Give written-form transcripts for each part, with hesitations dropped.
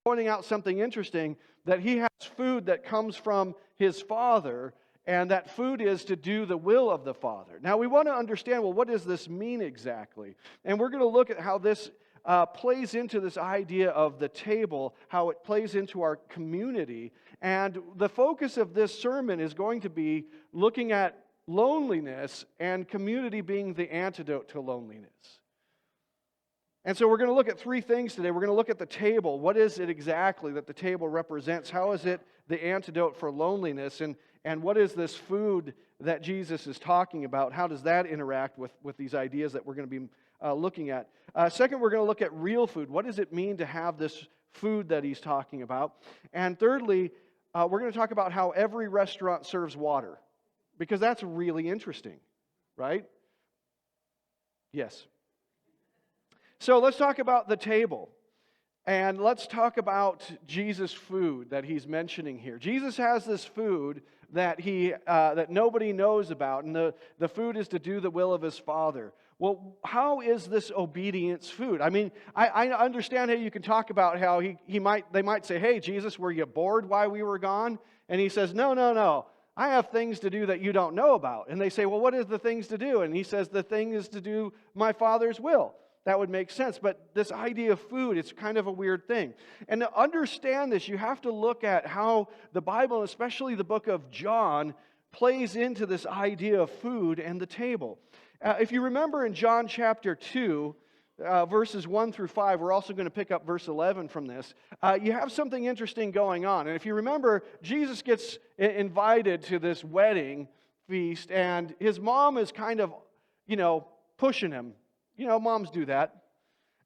pointing out something interesting, that he has food that comes from his Father, and that food is to do the will of the Father. Now we want to understand, well, what does this mean exactly? And we're going to look at how this plays into this idea of the table, how it plays into our community. And the focus of this sermon is going to be looking at loneliness and community being the antidote to loneliness. And so we're going to look at three things today. We're going to look at the table. What is it exactly that the table represents? How is it the antidote for loneliness? And what is this food that Jesus is talking about? How does that interact with these ideas that we're going to be looking at? Second, we're going to look at real food. What does it mean to have this food that he's talking about? And thirdly, we're going to talk about how every restaurant serves water, because that's really interesting, right? Yes. So let's talk about the table, and let's talk about Jesus' food that he's mentioning here. Jesus has this food that that nobody knows about, and the food is to do the will of his Father. Well, how is this obedience food? I mean, I understand how you can talk about how they might say, "Hey, Jesus, were you bored while we were gone?" And he says, "No. I have things to do that you don't know about." And they say, "Well, what is the things to do?" And he says, "The thing is to do my Father's will." That would make sense. But this idea of food, it's kind of a weird thing. And to understand this, you have to look at how the Bible, especially the book of John, plays into this idea of food and the table. If you remember in John chapter 2, verses 1 through 5, we're also going to pick up verse 11 from this. You have something interesting going on. And if you remember, Jesus gets invited to this wedding feast, and his mom is kind of, pushing him. Moms do that.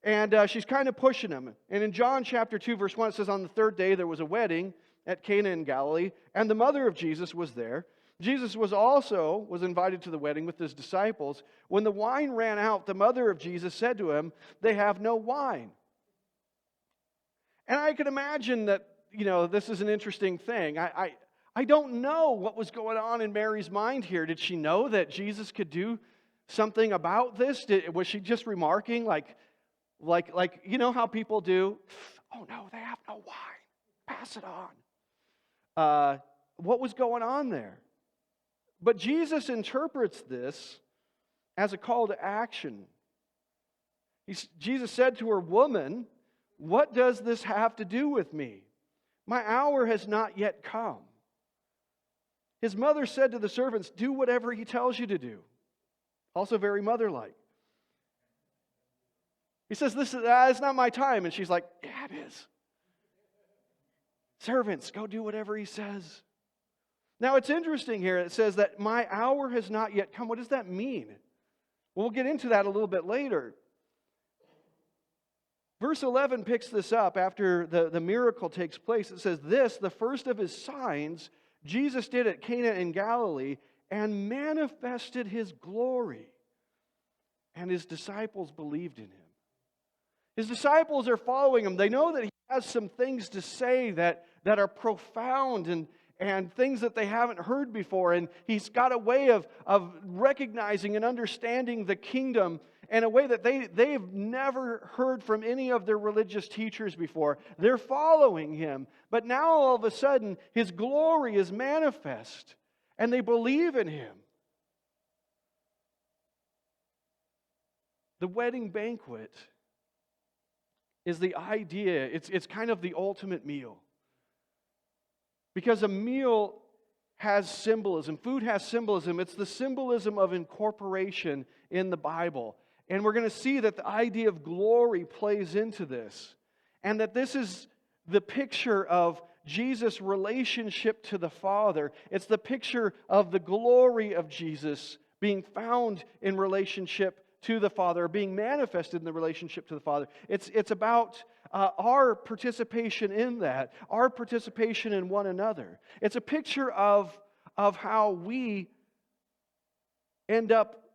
And she's kind of pushing him. And in John chapter 2, verse 1, it says, "On the third day there was a wedding at Cana in Galilee, and the mother of Jesus was there. Jesus was invited to the wedding with his disciples. When the wine ran out, the mother of Jesus said to him, 'They have no wine.'" And I can imagine that, this is an interesting thing. I don't know what was going on in Mary's mind here. Did she know that Jesus could do something about this? Was she just remarking like how people do? "Oh no, they have no wine. Pass it on." What was going on there? But Jesus interprets this as a call to action. Jesus said to her, "Woman, what does this have to do with me? My hour has not yet come." His mother said to the servants, "Do whatever he tells you to do." Also very mother-like. He says, "This is not my time." And she's like, "Yeah, it is. Servants, go do whatever he says." Now it's interesting here. It says that my hour has not yet come. What does that mean? Well, we'll get into that a little bit later. Verse 11 picks this up after the miracle takes place. It says, "This, the first of his signs, Jesus did at Cana in Galilee, and manifested his glory, and his disciples believed in him." His disciples are following him. They know that he has some things to say that are profound and things that they haven't heard before. And he's got a way of recognizing and understanding the kingdom in a way that they've never heard from any of their religious teachers before. They're following him. But now all of a sudden, his glory is manifest. And they believe in him. The wedding banquet is the idea. It's kind of the ultimate meal. Because a meal has symbolism. Food has symbolism. It's the symbolism of incorporation in the Bible. And we're going to see that the idea of glory plays into this. And that this is the picture of Jesus' relationship to the Father. It's the picture of the glory of Jesus being found in relationship to the Father, being manifested in the relationship to the Father. It's about our participation in that, our participation in one another. It's a picture of how we end up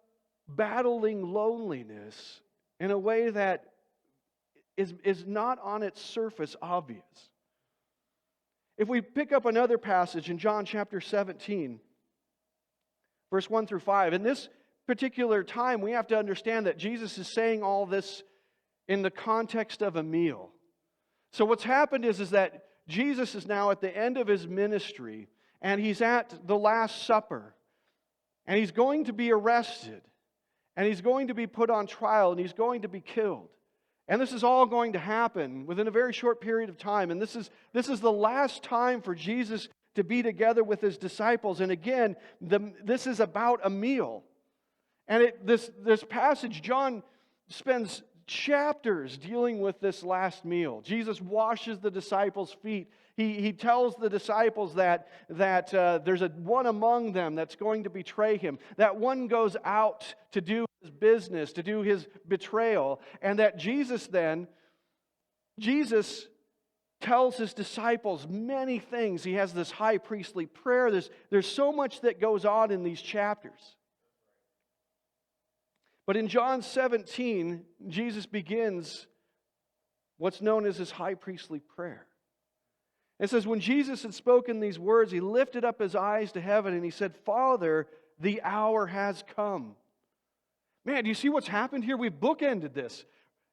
battling loneliness in a way that is not on its surface obvious. If we pick up another passage in John chapter 17, verse 1 through 5, in this particular time, we have to understand that Jesus is saying all this in the context of a meal. So what's happened is that Jesus is now at the end of his ministry, and he's at the Last Supper, and he's going to be arrested, and he's going to be put on trial, and he's going to be killed. And this is all going to happen within a very short period of time. And this is the last time for Jesus to be together with his disciples. And again, this is about a meal. And this passage, John spends chapters dealing with this last meal. Jesus washes the disciples' feet. He tells the disciples that there's one among them that's going to betray him. That one goes out to do his business, to do his betrayal. And that Jesus tells his disciples many things. He has this high priestly prayer. There's so much that goes on in these chapters. But in John 17, Jesus begins what's known as his high priestly prayer. It says, when Jesus had spoken these words, he lifted up his eyes to heaven and he said, Father, the hour has come. Man, do you see what's happened here? We've bookended this.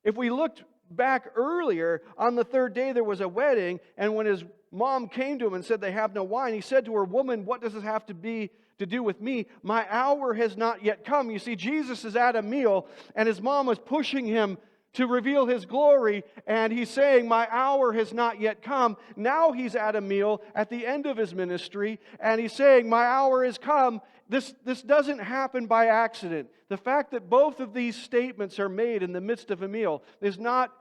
If we looked back earlier, on the third day there was a wedding, and when his mom came to him and said they have no wine, he said to her, woman, what does this have to do with me? My hour has not yet come. You see, Jesus is at a meal, and his mom was pushing him to reveal his glory, and he's saying, my hour has not yet come. Now he's at a meal at the end of his ministry, and he's saying, my hour has come. This doesn't happen by accident. The fact that both of these statements are made in the midst of a meal is not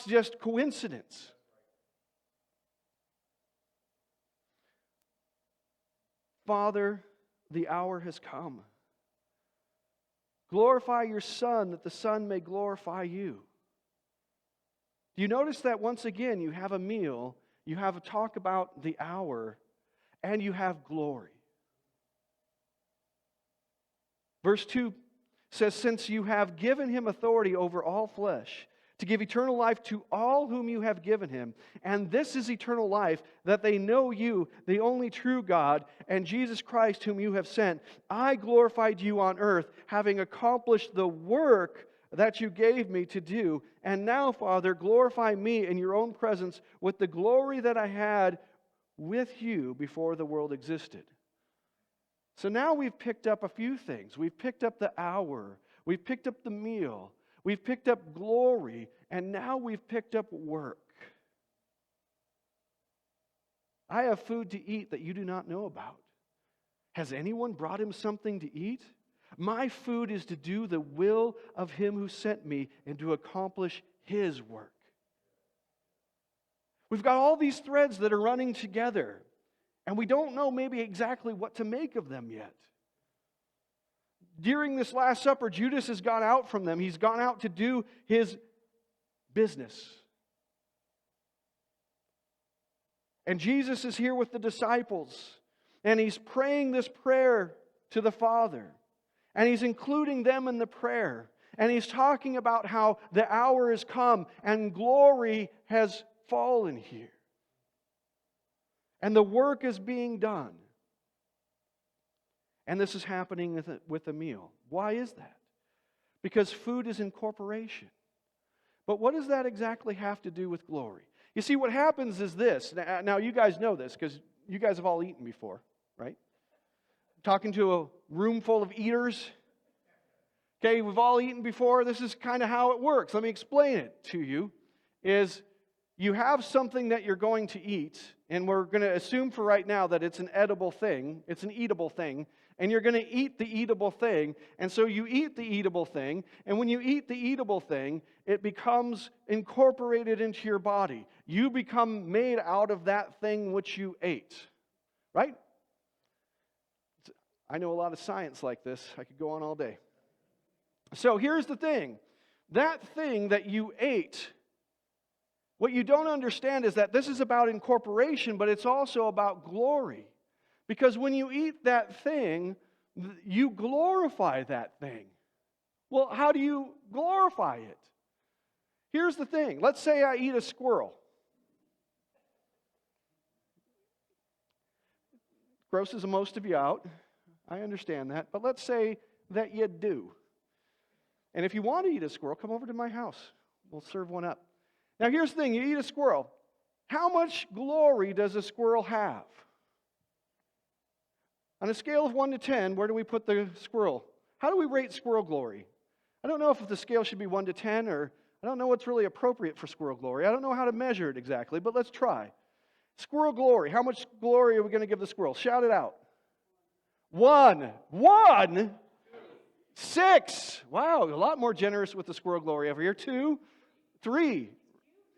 just coincidence. Father, the hour has come. Glorify your Son, that the Son may glorify you. Do you notice that once again you have a meal, you have a talk about the hour, and you have glory? Verse 2 says, since you have given him authority over all flesh, to give eternal life to all whom you have given him. And this is eternal life, that they know you, the only true God, and Jesus Christ whom you have sent. I glorified you on earth, having accomplished the work that you gave me to do. And now, Father, glorify me in your own presence with the glory that I had with you before the world existed. So now we've picked up a few things. We've picked up the hour. We've picked up the meal. We've picked up glory, and now we've picked up work. I have food to eat that you do not know about. Has anyone brought him something to eat? My food is to do the will of him who sent me and to accomplish his work. We've got all these threads that are running together, and we don't know maybe exactly what to make of them yet. During this Last Supper, Judas has gone out from them. He's gone out to do his business. And Jesus is here with the disciples. And he's praying this prayer to the Father. And he's including them in the prayer. And he's talking about how the hour has come and glory has fallen here. And the work is being done. And this is happening with a meal. Why is that? Because food is incorporation. But what does that exactly have to do with glory? You see, what happens is this. Now you guys know this because you guys have all eaten before, right? Talking to a room full of eaters. Okay, we've all eaten before. This is kind of how it works. Let me explain it to you. You have something that you're going to eat, and we're going to assume for right now that it's an edible thing. It's an eatable thing. And you're going to eat the eatable thing. And so you eat the eatable thing. And when you eat the eatable thing, it becomes incorporated into your body. You become made out of that thing which you ate. Right? I know a lot of science like this. I could go on all day. So here's the thing. That thing that you ate, what you don't understand is that this is about incorporation, but it's also about glory. Because when you eat that thing, you glorify that thing. Well, how do you glorify it? Here's the thing. Let's say I eat a squirrel. Grosses most of you out. I understand that. But let's say that you do. And if you want to eat a squirrel, come over to my house. We'll serve one up. Now here's the thing, you eat a squirrel. How much glory does a squirrel have? On a scale of 1 to 10, where do we put the squirrel? How do we rate squirrel glory? I don't know if the scale should be 1 to 10, or I don't know what's really appropriate for squirrel glory. I don't know how to measure it exactly, but let's try. Squirrel glory. How much glory are we going to give the squirrel? Shout it out. 1. 1? 6. Wow, a lot more generous with the squirrel glory over here. 2. 3.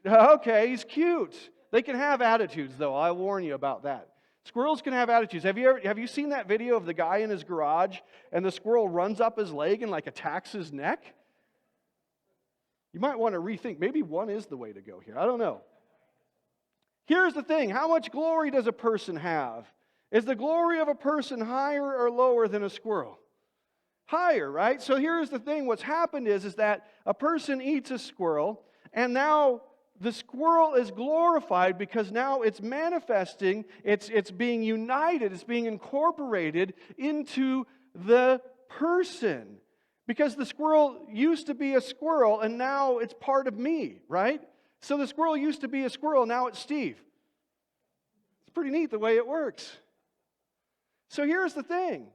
Okay, he's cute. They can have attitudes, though. I'll warn you about that. Squirrels can have attitudes. Have you seen that video of the guy in his garage and the squirrel runs up his leg and like attacks his neck? You might want to rethink. Maybe 1 is the way to go here. I don't know. Here's the thing. How much glory does a person have? Is the glory of a person higher or lower than a squirrel? Higher, right? So here's the thing. What's happened is that a person eats a squirrel, and now the squirrel is glorified because now it's manifesting, it's being united, it's being incorporated into the person. Because the squirrel used to be a squirrel and now it's part of me, right? So the squirrel used to be a squirrel, now it's Steve. It's pretty neat the way it works. So here's the thing.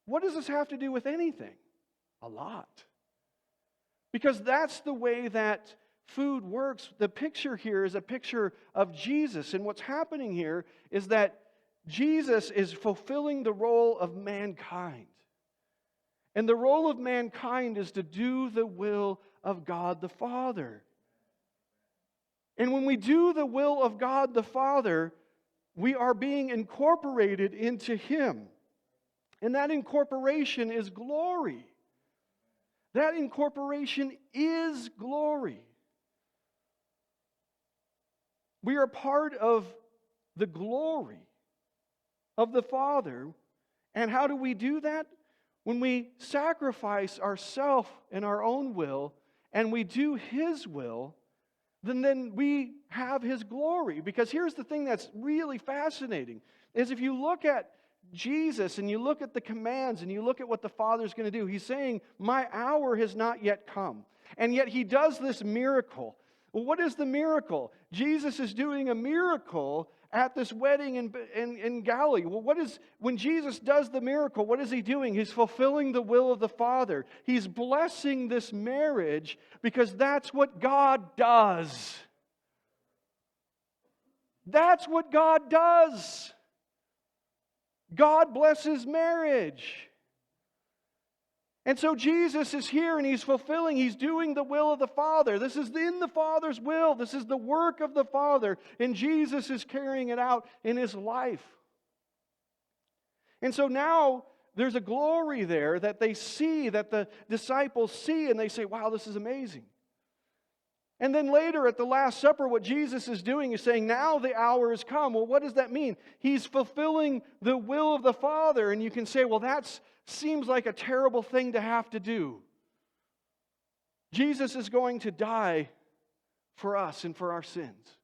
What does this have to do with anything? A lot. Because that's the way that food works. The picture here is a picture of Jesus. And what's happening here is that Jesus is fulfilling the role of mankind. And the role of mankind is to do the will of God the Father. And when we do the will of God the Father, we are being incorporated into Him. And that incorporation is glory. That incorporation is glory. We are part of the glory of the Father. And how do we do that? When we sacrifice ourselves and our own will, and we do His will, then we have His glory. Because here's the thing that's really fascinating, is if you look at Jesus and you look at the commands and you look at what the Father's going to do, He's saying, my hour has not yet come. And yet He does this miracle. Well, what is the miracle? Jesus is doing a miracle at this wedding in Galilee. Well, when Jesus does the miracle, what is He doing? He's fulfilling the will of the Father. He's blessing this marriage because that's what God does. That's what God does. God blesses marriage. And so Jesus is here and He's fulfilling, He's doing the will of the Father. This is in the Father's will. This is the work of the Father. And Jesus is carrying it out in His life. And so now there's a glory there that they see, that the disciples see, and they say, wow, this is amazing. And then later at the Last Supper, what Jesus is doing is saying, now the hour has come. Well, what does that mean? He's fulfilling the will of the Father. And you can say, well, that seems like a terrible thing to have to do. Jesus is going to die for us and for our sins.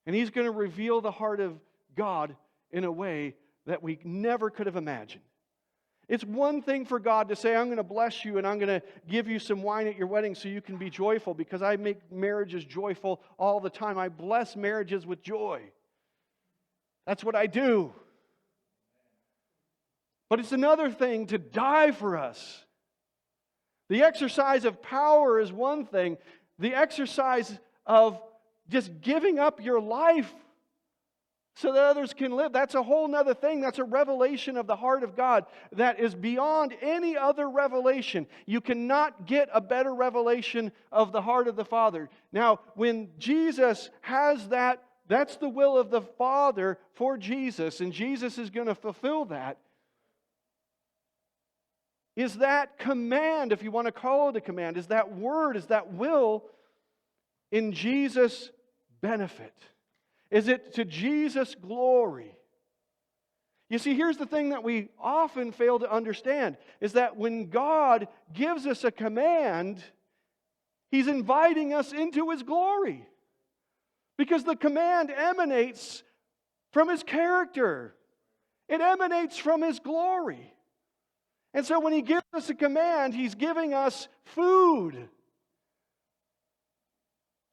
And He's going to reveal the heart of God in a way that we never could have imagined. It's one thing for God to say, I'm going to bless you and I'm going to give you some wine at your wedding so you can be joyful, because I make marriages joyful all the time. I bless marriages with joy. That's what I do. But it's another thing to die for us. The exercise of power is one thing. The exercise of just giving up your life so that others can live, that's a whole other thing. That's a revelation of the heart of God that is beyond any other revelation. You cannot get a better revelation of the heart of the Father. Now, when Jesus has that, that's the will of the Father for Jesus, and Jesus is going to fulfill that. Is that command, if you want to call it a command, is that word, is that will in Jesus' benefit? Is it to Jesus' glory? You see, here's the thing that we often fail to understand, is that when God gives us a command, He's inviting us into His glory. Because the command emanates from His character. It emanates from His glory. And so when He gives us a command, He's giving us food.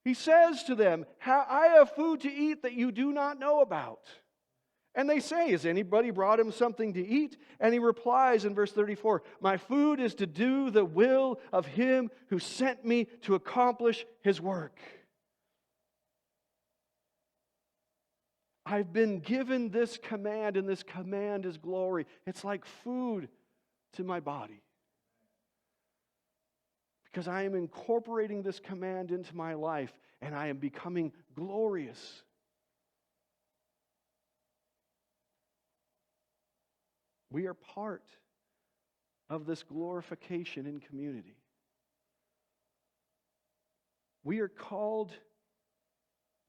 He says to them, I have food to eat that you do not know about. And they say, has anybody brought him something to eat? And he replies in verse 34, my food is to do the will of him who sent me to accomplish his work. I've been given this command, and this command is glory. It's like food to my body. Because I am incorporating this command into my life, and I am becoming glorious. We are part of this glorification in community. We are called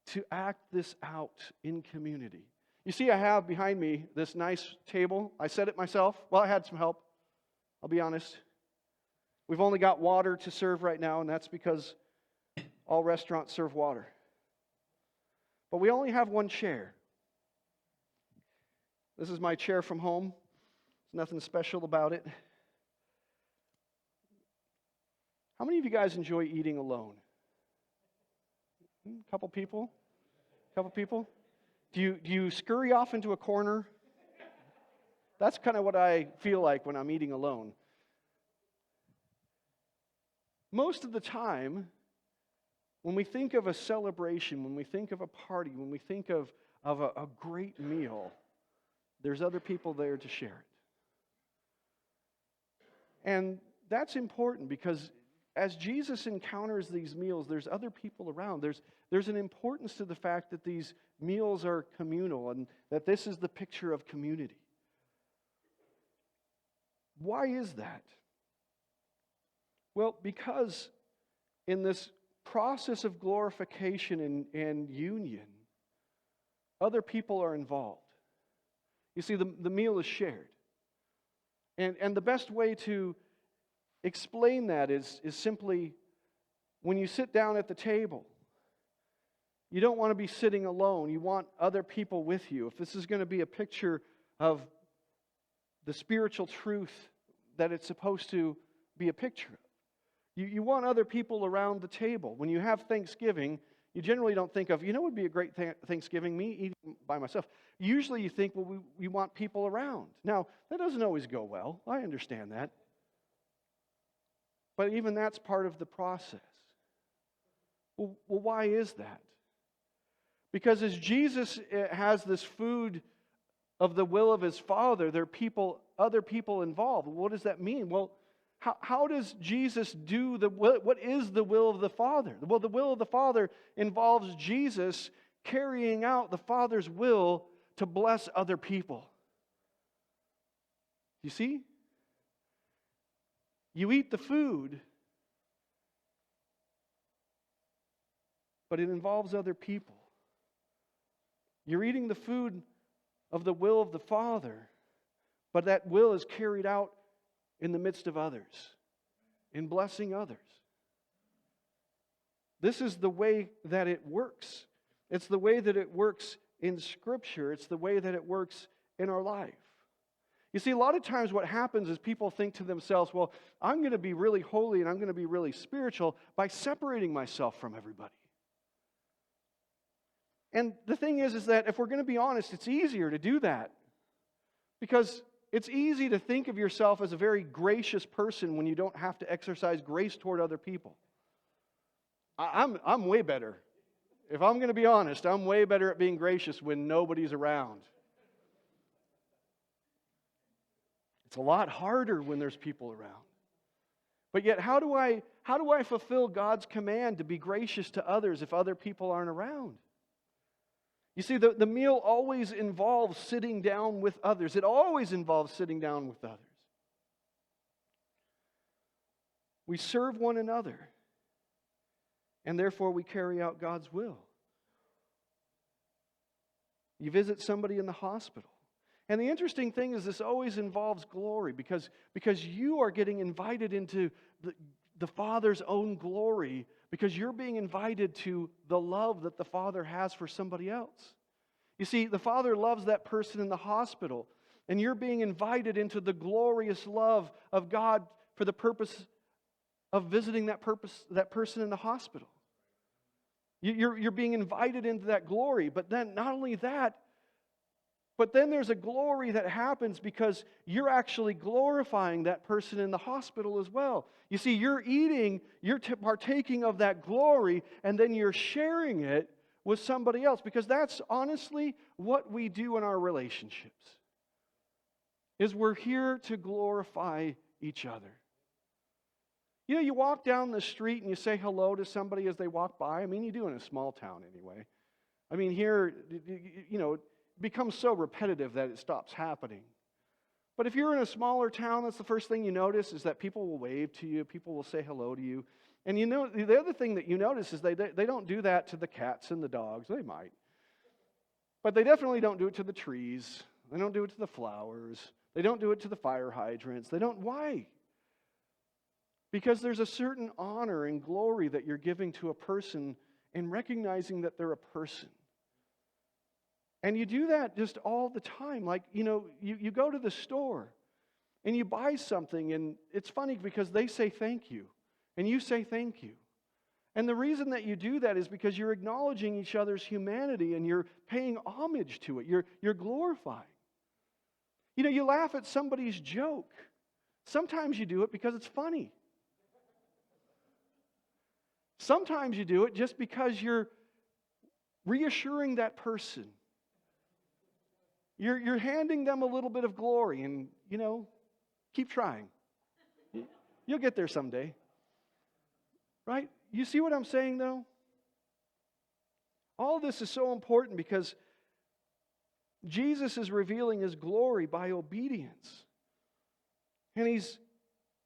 to act this out in community. You see, I have behind me this nice table. I set it myself. Well, I had some help. I'll be honest. We've only got water to serve right now, and that's because all restaurants serve water. But we only have one chair. This is my chair from home. There's nothing special about it. How many of you guys enjoy eating alone? A couple people? Couple people? Do you scurry off into a corner? That's kind of what I feel like when I'm eating alone. Most of the time, when we think of a celebration, when we think of a party, when we think of a great meal, there's other people there to share it. And that's important because as Jesus encounters these meals, there's other people around. There's an importance to the fact that these meals are communal and that this is the picture of community. Why is that? Well, because in this process of glorification and union, other people are involved. You see, the meal is shared. And the best way to explain that is simply when you sit down at the table, you don't want to be sitting alone. You want other people with you. If this is going to be a picture of the spiritual truth that it's supposed to be a picture of, you want other people around the table. When you have Thanksgiving, you generally don't think of, what would be a great Thanksgiving, me eating by myself. Usually you think, well, we want people around. Now, that doesn't always go well. I understand that. But even that's part of the process. Well, why is that? Because as Jesus has this food of the will of his Father, there are other people involved. What does that mean? Well, how does Jesus do what is the will of the Father? Well, the will of the Father involves Jesus carrying out the Father's will to bless other people. You see? You eat the food, but it involves other people. You're eating the food of the will of the Father, but that will is carried out in the midst of others, in blessing others. This is the way that it works. It's the way that it works in Scripture. It's the way that it works in our life. You see, a lot of times what happens is people think to themselves, well, I'm going to be really holy and I'm going to be really spiritual by separating myself from everybody. And the thing is that if we're going to be honest, it's easier to do that. Because it's easy to think of yourself as a very gracious person when you don't have to exercise grace toward other people. I'm way better. If I'm going to be honest, I'm way better at being gracious when nobody's around. It's a lot harder when there's people around. But yet, how do I fulfill God's command to be gracious to others if other people aren't around? You see, the meal always involves sitting down with others. It always involves sitting down with others. We serve one another, and therefore we carry out God's will. You visit somebody in the hospital. And the interesting thing is this always involves glory because you are getting invited into the Father's own glory because you're being invited to the love that the Father has for somebody else. You see, the Father loves that person in the hospital, and you're being invited into the glorious love of God for the purpose of visiting that person in the hospital. You're being invited into that glory. But then not only that, but then there's a glory that happens because you're actually glorifying that person in the hospital as well. You see, you're eating, you're partaking of that glory, and then you're sharing it with somebody else, because that's honestly what we do in our relationships, is we're here to glorify each other. You know, you walk down the street and you say hello to somebody as they walk by. I mean, you do in a small town anyway. I mean, here, you know, it becomes so repetitive that it stops happening. But if you're in a smaller town, that's the first thing you notice, is that people will wave to you, people will say hello to you. And you know, the other thing that you notice is they don't do that to the cats and the dogs. They might. But they definitely don't do it to the trees. They don't do it to the flowers. They don't do it to the fire hydrants. They don't. Why? Because there's a certain honor and glory that you're giving to a person and recognizing that they're a person. And you do that just all the time. Like, you know, you go to the store and you buy something, and it's funny because they say thank you and you say thank you. And the reason that you do that is because you're acknowledging each other's humanity and you're paying homage to it. You're glorifying. You know, you laugh at somebody's joke. Sometimes you do it because it's funny. Sometimes you do it just because you're reassuring that person. You're handing them a little bit of glory, and, you know, keep trying. You'll get there someday. Right? You see what I'm saying, though? All this is so important because Jesus is revealing His glory by obedience. And He's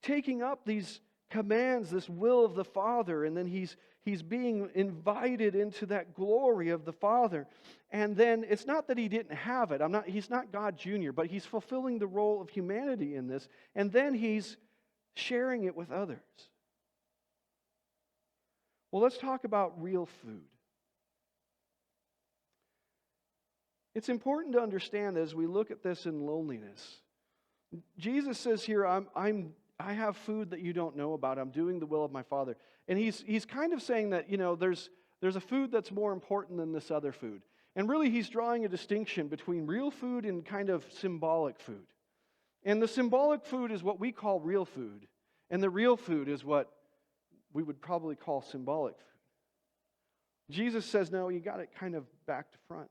taking up these commands, this will of the Father, and then He's being invited into that glory of the Father. And then it's not that He didn't have it. He's not God Jr., but He's fulfilling the role of humanity in this. And then He's sharing it with others. Well, let's talk about real food. It's important to understand as we look at this in loneliness. Jesus says here, I have food that you don't know about. I'm doing the will of my Father. And he's kind of saying that, you know, there's a food that's more important than this other food. And really He's drawing a distinction between real food and kind of symbolic food. And the symbolic food is what we call real food. And the real food is what we would probably call symbolic food. Jesus says, no, you got it kind of back to front.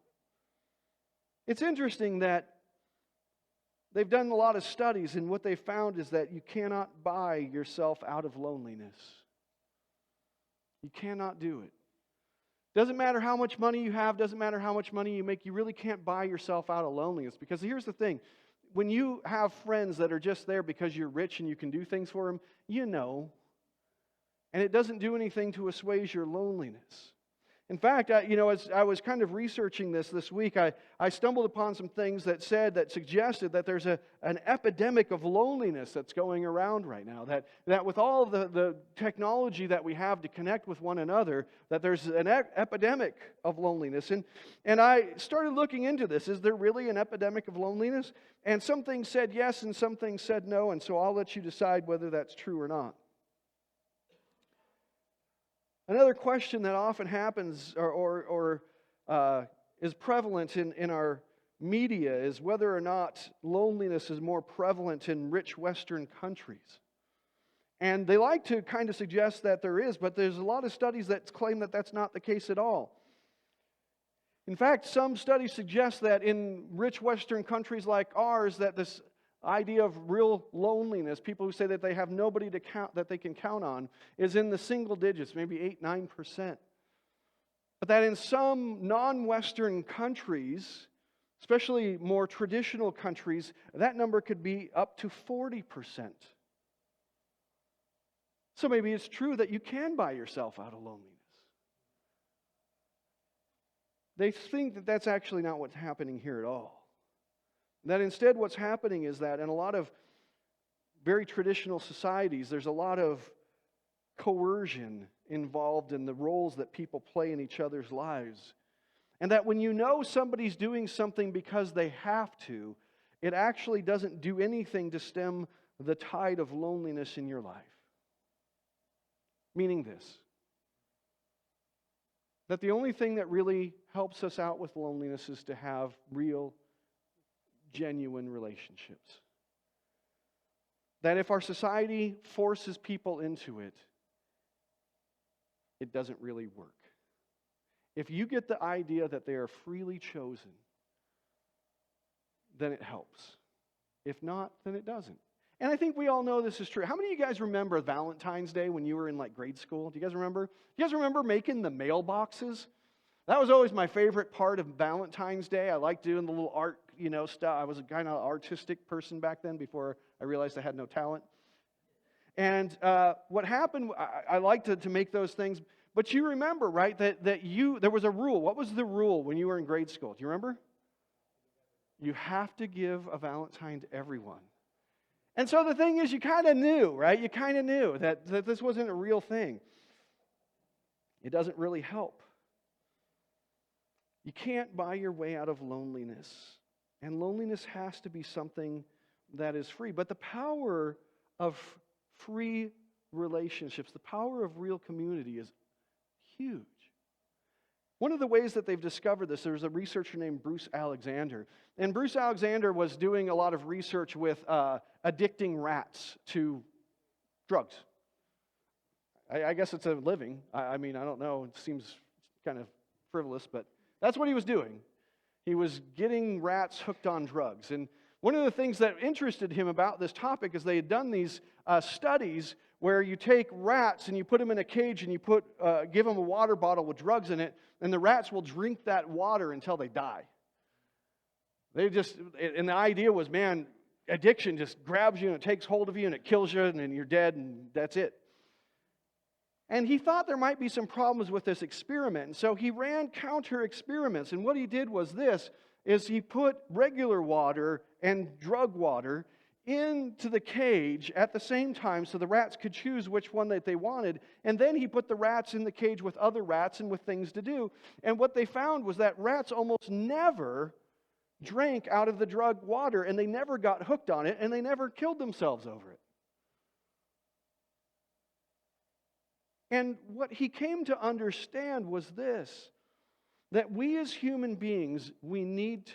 It's interesting that they've done a lot of studies, and what they found is that you cannot buy yourself out of loneliness. You cannot do it. Doesn't matter how much money you have, doesn't matter how much money you make, you really can't buy yourself out of loneliness. Because here's the thing, when you have friends that are just there because you're rich and you can do things for them, you know. And it doesn't do anything to assuage your loneliness. In fact, as I was kind of researching this week, I stumbled upon some things that suggested that there's an epidemic of loneliness that's going around right now. That with all of the technology that we have to connect with one another, that there's an epidemic of loneliness. And I started looking into this. Is there really an epidemic of loneliness? And some things said yes and some things said no, and so I'll let you decide whether that's true or not. Another question that often happens or is prevalent in our media is whether or not loneliness is more prevalent in rich Western countries. And they like to kind of suggest that there is, but there's a lot of studies that claim that that's not the case at all. In fact, some studies suggest that in rich Western countries like ours, that this idea of real loneliness, people who say that they have nobody to count that they can count on, is in the single digits, maybe 8-9%. But that in some non-Western countries, especially more traditional countries, that number could be up to 40%. So maybe it's true that you can buy yourself out of loneliness. They think that that's actually not what's happening here at all. That instead what's happening is that in a lot of very traditional societies, there's a lot of coercion involved in the roles that people play in each other's lives. And that when you know somebody's doing something because they have to, it actually doesn't do anything to stem the tide of loneliness in your life. Meaning this: That the only thing that really helps us out with loneliness is to have real, genuine relationships. That if our society forces people into it, it doesn't really work. If you get the idea that they are freely chosen, then it helps. If not, then it doesn't. And I think we all know this is true. How many of you guys remember Valentine's Day when you were in grade school? Do you guys remember? Do you guys remember making the mailboxes? That was always my favorite part of Valentine's Day. I liked doing the little art, stuff. I was a kind of artistic person back then before I realized I had no talent. And what happened, I liked to make those things. But you remember, right, that there was a rule. What was the rule when you were in grade school? Do you remember? You have to give a Valentine to everyone. And so the thing is, you kind of knew, right? You kind of knew that this wasn't a real thing. It doesn't really help. You can't buy your way out of loneliness. And loneliness has to be something that is free. But the power of free relationships, the power of real community is huge. One of the ways that they've discovered this, there's a researcher named Bruce Alexander. And Bruce Alexander was doing a lot of research with addicting rats to drugs. I guess it's a living. I mean, I don't know. It seems kind of frivolous, but that's what he was doing. He was getting rats hooked on drugs. And one of the things that interested him about this topic is they had done these studies where you take rats and you put them in a cage and you give them a water bottle with drugs in it, and the rats will drink that water until they die. And the idea was, man, addiction just grabs you and it takes hold of you and it kills you and then you're dead and that's it. And he thought there might be some problems with this experiment. And so he ran counter experiments. And what he did was he put regular water and drug water into the cage at the same time so the rats could choose which one that they wanted. And then he put the rats in the cage with other rats and with things to do. And what they found was that rats almost never drank out of the drug water, and they never got hooked on it, and they never killed themselves over it. And what he came to understand was this, that we as human beings, we need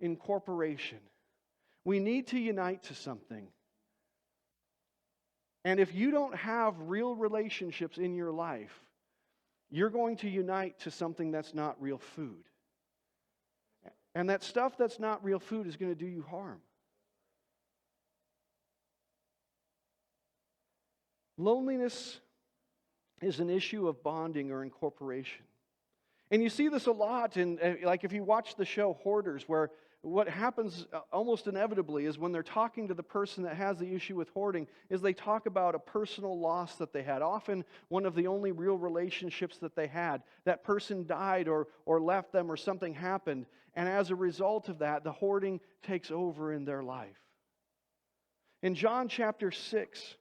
incorporation. We need to unite to something. And if you don't have real relationships in your life, you're going to unite to something that's not real food. And that stuff that's not real food is going to do you harm. Loneliness is an issue of bonding or incorporation. And you see this a lot if you watch the show Hoarders, where what happens almost inevitably is when they're talking to the person that has the issue with hoarding, is they talk about a personal loss that they had. Often one of the only real relationships that they had. That person died or left them or something happened. And as a result of that, the hoarding takes over in their life. In John chapter 6,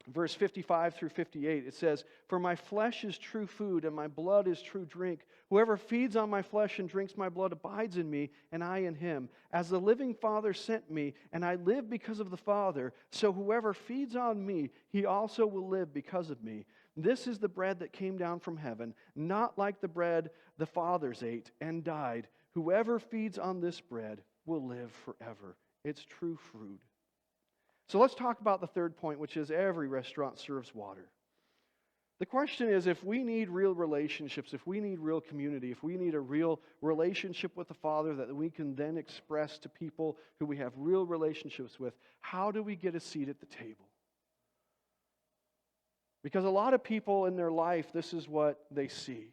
verse 55 through 58, it says, "For my flesh is true food, and my blood is true drink. Whoever feeds on my flesh and drinks my blood abides in me, and I in him. As the living Father sent me, and I live because of the Father, so whoever feeds on me, he also will live because of me. This is the bread that came down from heaven, not like the bread the fathers ate and died. Whoever feeds on this bread will live forever." It's true food. So let's talk about the third point, which is every restaurant serves water. The question is, if we need real relationships, if we need real community, if we need a real relationship with the Father that we can then express to people who we have real relationships with, how do we get a seat at the table? Because a lot of people in their life, this is what they see.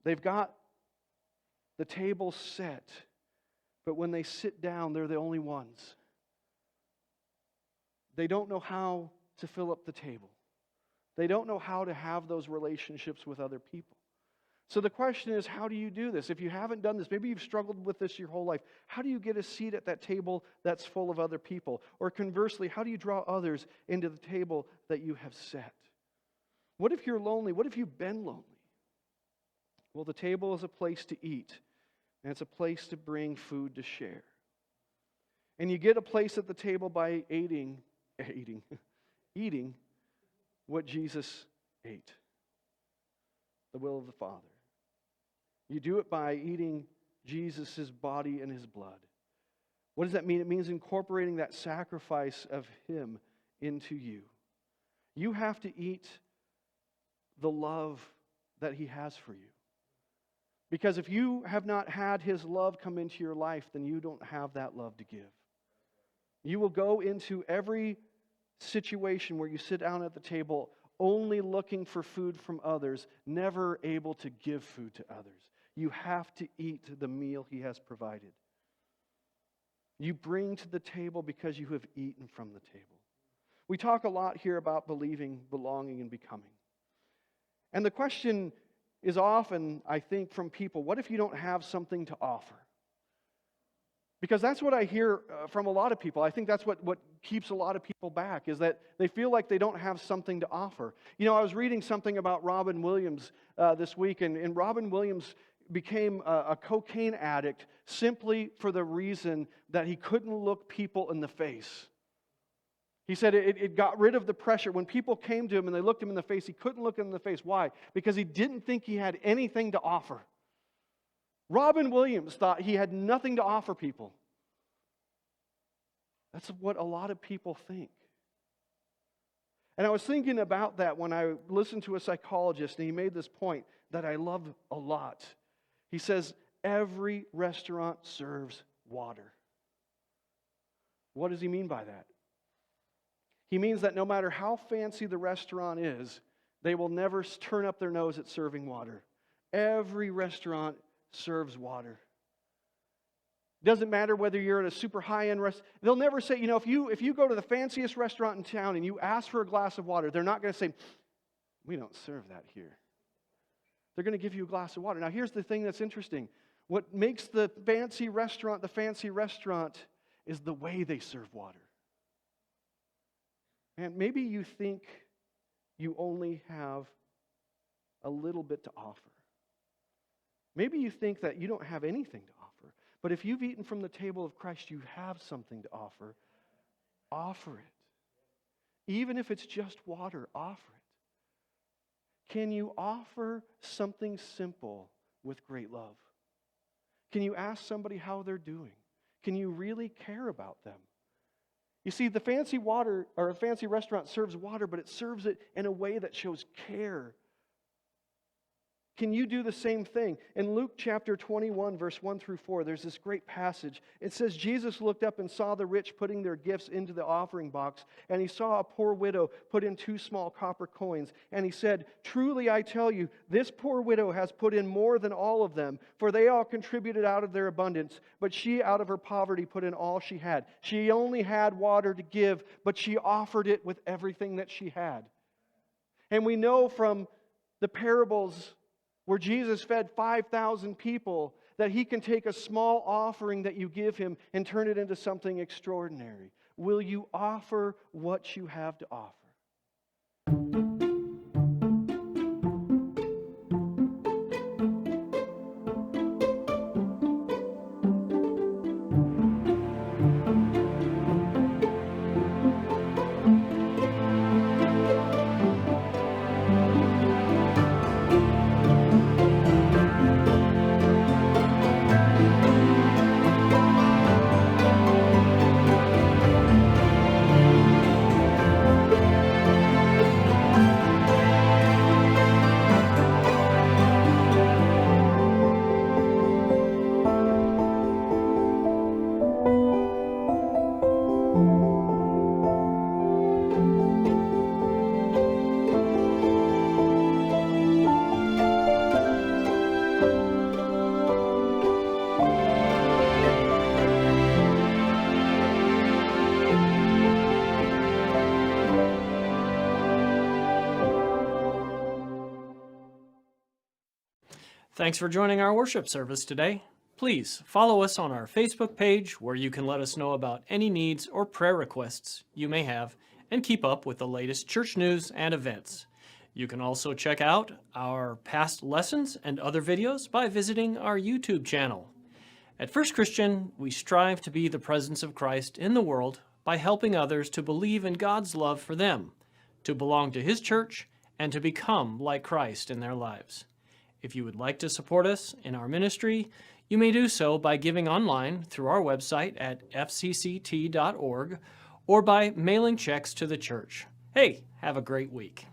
They've got the table set, but when they sit down, they're the only ones. They don't know how to fill up the table. They don't know how to have those relationships with other people. So the question is, how do you do this? If you haven't done this, maybe you've struggled with this your whole life. How do you get a seat at that table that's full of other people? Or conversely, how do you draw others into the table that you have set? What if you're lonely? What if you've been lonely? Well, the table is a place to eat, and it's a place to bring food to share. And you get a place at the table by eating what Jesus ate. the will of the Father. You do it by eating Jesus' body and his blood. What does that mean? It means incorporating that sacrifice of him into you. You have to eat the love that he has for you. Because if you have not had his love come into your life, then you don't have that love to give. You will go into every situation where you sit down at the table only looking for food from others, never able to give food to others. You have to eat the meal he has provided. You bring to the table because you have eaten from the table. We talk a lot here about believing, belonging, and becoming. And the question is often, I think, from people, what if you don't have something to offer? Because that's what I hear from a lot of people. I think that's what keeps a lot of people back, is that they feel like they don't have something to offer. You know, I was reading something about Robin Williams this week, and Robin Williams became a cocaine addict simply for the reason that he couldn't look people in the face. He said it got rid of the pressure. When people came to him and they looked him in the face, he couldn't look them in the face. Why? Because he didn't think he had anything to offer. Robin Williams thought he had nothing to offer people. That's what a lot of people think. And I was thinking about that when I listened to a psychologist, and he made this point that I love a lot. He says, every restaurant serves water. What does he mean by that? He means that no matter how fancy the restaurant is, they will never turn up their nose at serving water. Every restaurant serves water. Doesn't matter whether you're at a super high-end restaurant. They'll never say, you know, if you go to the fanciest restaurant in town and you ask for a glass of water, they're not going to say, we don't serve that here. They're going to give you a glass of water. Now, here's the thing that's interesting. What makes the fancy restaurant is the way they serve water. And maybe you think you only have a little bit to offer. Maybe you think that you don't have anything to offer. But if you've eaten from the table of Christ, you have something to offer. Offer it. Even if it's just water, offer it. Can you offer something simple with great love? Can you ask somebody how they're doing? Can you really care about them? You see, the fancy restaurant serves water, but it serves it in a way that shows care. Can you do the same thing? In Luke chapter 21, verse 1 through 4, there's this great passage. It says, Jesus looked up and saw the rich putting their gifts into the offering box, and he saw a poor widow put in 2 small copper coins. And he said, truly I tell you, this poor widow has put in more than all of them, for they all contributed out of their abundance, but she out of her poverty put in all she had. She only had water to give, but she offered it with everything that she had. And we know from the parables where Jesus fed 5,000 people, that he can take a small offering that you give him and turn it into something extraordinary. Will you offer what you have to offer? Thanks for joining our worship service today. Please follow us on our Facebook page where you can let us know about any needs or prayer requests you may have and keep up with the latest church news and events. You can also check out our past lessons and other videos by visiting our YouTube channel. At First Christian, we strive to be the presence of Christ in the world by helping others to believe in God's love for them, to belong to His church, and to become like Christ in their lives. If you would like to support us in our ministry, you may do so by giving online through our website at fcct.org or by mailing checks to the church. Hey, have a great week.